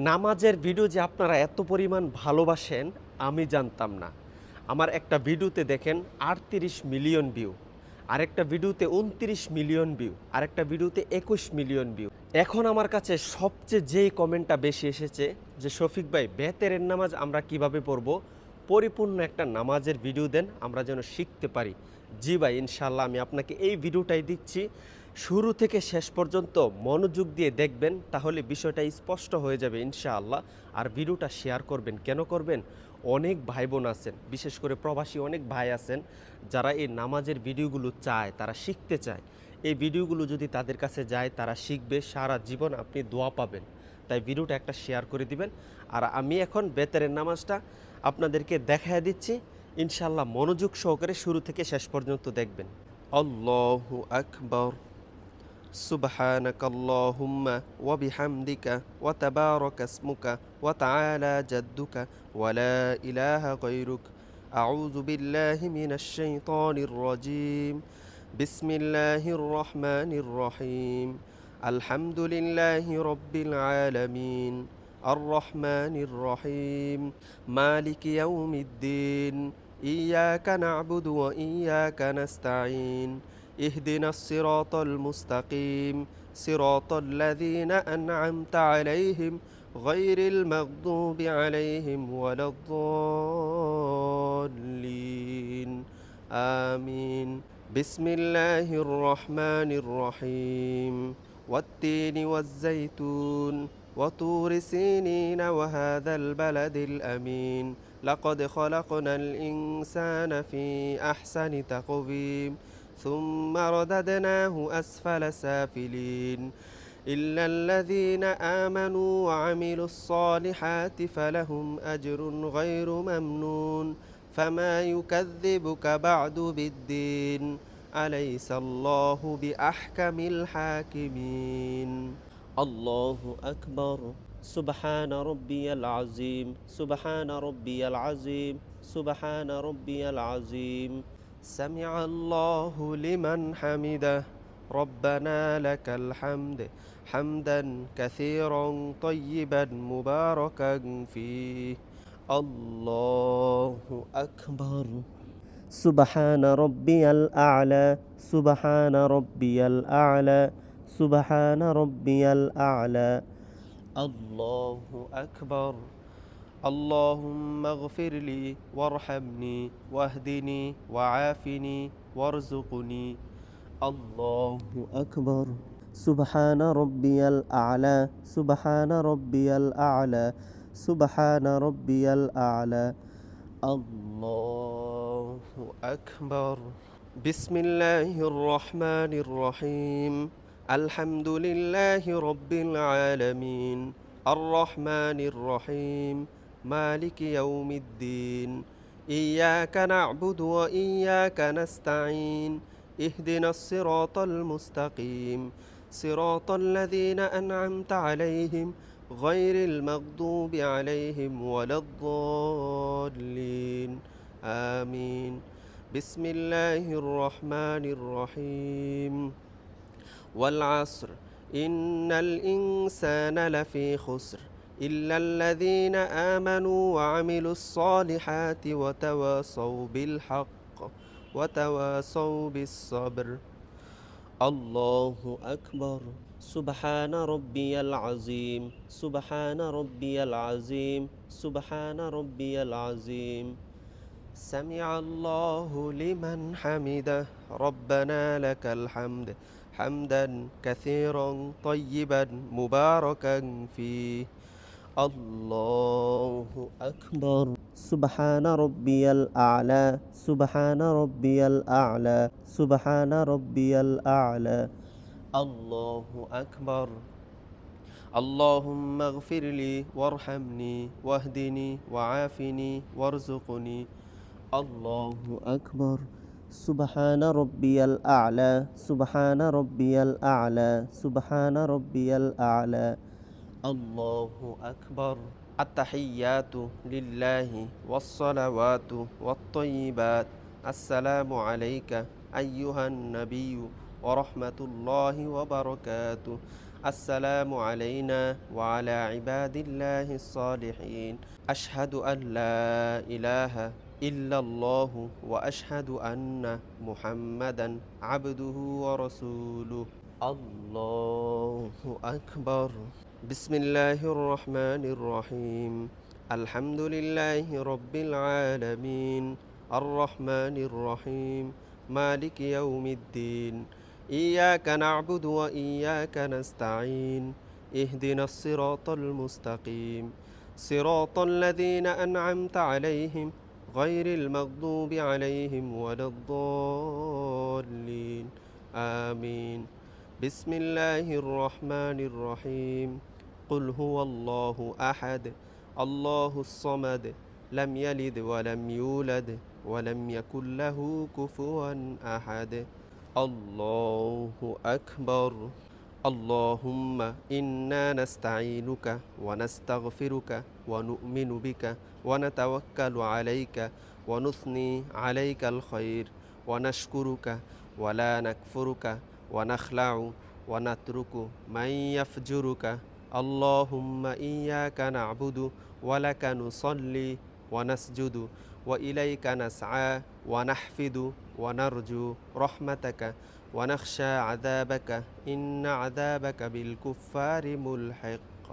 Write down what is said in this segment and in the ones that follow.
নামাজের ভিডিও যে আপনারা এত পরিমাণ ভালোবাসেন আমি জানতাম না। আমার একটা ভিডিওতে দেখেন ৩৮ মিলিয়ন ভিউ, আরেকটা ভিডিওতে ২৯ মিলিয়ন ভিউ, আরেকটা ভিডিওতে ২১ মিলিয়ন ভিউ। এখন আমার কাছে সবচেয়ে যেই কমেন্টটা বেশি এসেছে যে শফিক ভাই বেতেরের নামাজ আমরা কিভাবে পড়ব, পরিপূর্ণ একটা নামাজের ভিডিও দেন আমরা যেন শিখতে পারি। জি ভাই, ইনশাল্লাহ আমি আপনাকে এই ভিডিওটাই দিচ্ছি। শুরু থেকে শেষ পর্যন্ত মনোযোগ দিয়ে দেখবেন, তাহলে বিষয়টা স্পষ্ট হয়ে যাবে ইনশাআল্লাহ। আর ভিডিওটা শেয়ার করবেন। কেন করবেন? অনেক ভাই বোন আছেন, বিশেষ করে প্রবাসী অনেক ভাই আছেন যারা এই নামাজের ভিডিওগুলো চায়, তারা শিখতে চায়। এই ভিডিওগুলো যদি তাদের কাছে যায় তারা শিখবে, সারা জীবন আপনি দোয়া পাবেন। তাই ভিডিওটা একটা শেয়ার করে দিবেন। আর আমি এখন বেতেরের নামাজটা আপনাদেরকে দেখায় দিচ্ছি, ইনশাআল্লাহ মনোযোগ সহকারে শুরু থেকে শেষ পর্যন্ত দেখবেন। আল্লাহু আকবার। سبحانك اللهم وبحمدك وتبارك اسمك وتعالى جدك ولا إله غيرك. أعوذ بالله من الشيطان الرجيم. بسم الله الرحمن الرحيم. الحمد لله رب العالمين الرحمن الرحيم مالك يوم الدين. إياك نعبد وإياك نستعين. اهدنا الصراط المستقيم صراط الذين أنعمت عليهم غير المغضوب عليهم ولا الضالين آمين. بسم الله الرحمن الرحيم. والتين والزيتون وطور سينين وهذا البلد الأمين. لقد خلقنا الإنسان في أحسن تقويم ثم رددناه أسفل سافلين. إلا الذين آمنوا وعملوا الصالحات فلهم أجر غير ممنون. فما يكذبك بعد بالدين. أليس الله بأحكم الحاكمين. الله أكبر. سبحان ربي العظيم سبحان ربي العظيم سبحان ربي العظيم. سمع الله لمن حمده. ربنا لك الحمد حمدا كثيرا طيبا مباركا فيه. الله أكبر. سبحان ربي الأعلى سبحان ربي الأعلى سبحان ربي الأعلى. الله أكبر. اللهم اغفر لي وارحمني واهدني وعافني وارزقني. الله أكبر. سبحان ربي الأعلى سبحان ربي الأعلى سبحان ربي الأعلى. الله أكبر. بسم الله الرحمن الرحيم. الحمد لله رب العالمين الرحمن الرحيم مالك يوم الدين. إياك نعبد وإياك نستعين. اهدنا الصراط المستقيم صراط الذين أنعمت عليهم غير المغضوب عليهم ولا الضالين آمين. بسم الله الرحمن الرحيم. والعصر إن الإنسان لفي خسر إلا الذين آمنوا وعملوا الصالحات وتواصوا بالحق وتواصوا بالصبر. الله أكبر. سبحان ربي العظيم سبحان ربي العظيم سبحان ربي العظيم. سمع الله لمن حمده. ربنا لك الحمد حمدا كثيرا طيبا مباركا فيه. الله أكبر. سبحان ربي الأعلى سبحان ربي الأعلى سبحان ربي الأعلى. الله أكبر. اللهم اغفر لي وارحمني واهدني وعافني وارزقني. الله أكبر. سبحان ربي الأعلى سبحان ربي الأعلى سبحان ربي الأعلى. الله أكبر. التحيات لله والصلوات والطيبات. السلام عليك أيها النبي ورحمة الله وبركاته. السلام علينا وعلى عباد الله الصالحين أشهد أن لا إله إلا الله وأشهد أن محمدا عبده ورسوله الله أكبر بسم الله الرحمن الرحيم الحمد لله رب العالمين الرحمن الرحيم مالك يوم الدين إياك نعبد وإياك نستعين اهدنا الصراط المستقيم صراط الذين أنعمت عليهم غير المغضوب عليهم ولا الضالين آمين بسم الله الرحمن الرحيم قل هو الله أحد الله الصمد لم يلد ولم يولد ولم يكن له كفوا أحد الله أكبر اللهم إنا نستعينك ونستغفرك ونؤمن بك ونتوكل عليك ونثني عليك الخير ونشكرك ولا نكفرك ونخلع ونترك من يفجرك اللهم إياك نعبد ولك نصلي ونسجد وإليك نسعى ونحفد ونرجو رحمتك ونخشى عذابك إن عذابك بالكفار ملحق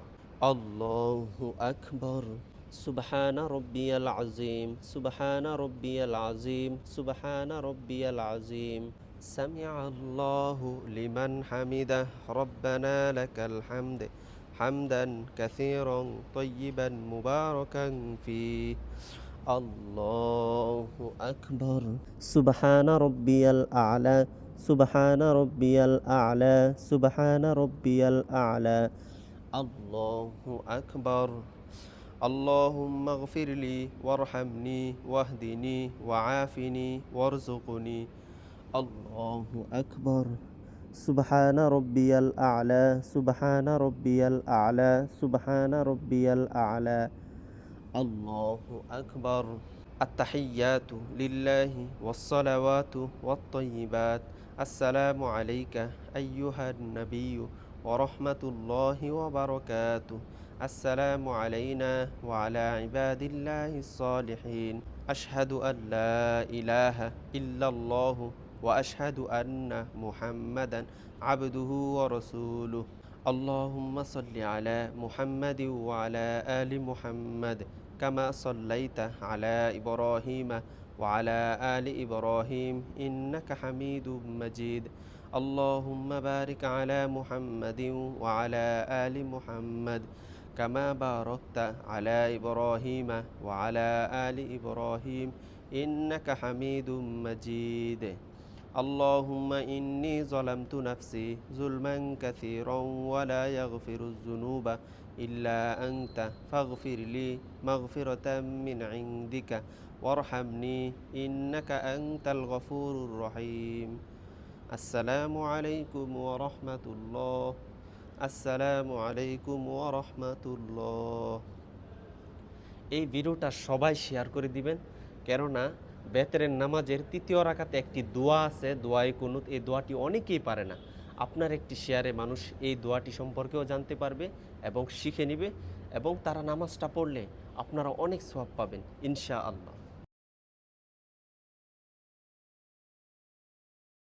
الله أكبر سبحان ربي العظيم سبحان ربي العظيم سبحان ربي العظيم سمع الله لمن حمده ربنا لك الحمد حمدا كثيرا طيبا مباركا فيه الله أكبر سبحان ربي الأعلى سبحان ربي الأعلى سبحان ربي الأعلى الله أكبر اللهم اغفر لي وارحمني واهدني وعافني وارزقني الله أكبر سبحان ربي الأعلى سبحان ربي الأعلى سبحان ربي الأعلى الله أكبر التحيات لله والصلوات والطيبات السلام عليك أيها النبي ورحمة الله وبركاته السلام علينا وعلى عباد الله الصالحين أشهد أن لا إله إلا الله وأشهد أن محمدا عبده ورسوله اللهم صل على محمد وعلى آل محمد كما صليت على إبراهيم وعلى آل إبراهيم إنك حميد مجيد اللهم بارك على محمد وعلى آل محمد كما باركت على إبراهيم وعلى آل إبراهيم إنك حميد مجيد اللهم إني ظلمت نفسي ظلما كثيرا ولا يغفر الذنوب إلا أنت فاغفر لي مغفرة من عندك وارحمني إنك أنت الغفور الرحيم السلام عليكم ورحمة الله السلام عليكم ورحمة الله এই ভিডিওটা সবাই শেয়ার করে দিবেন কেননা বেতরের নামাজের তৃতীয় রাকাতে একটি দোয়া আছে দোয়ায়ে কুনুত এই দোয়াটি অনেকেই পারে না আপনার একটি শেয়ারে মানুষ এই দোয়াটি সম্পর্কেও জানতে পারবে এবং শিখে নেবে এবং তারা নামাজটা পড়লে আপনারা অনেক সওয়াব পাবেন ইনশাআল্লাহ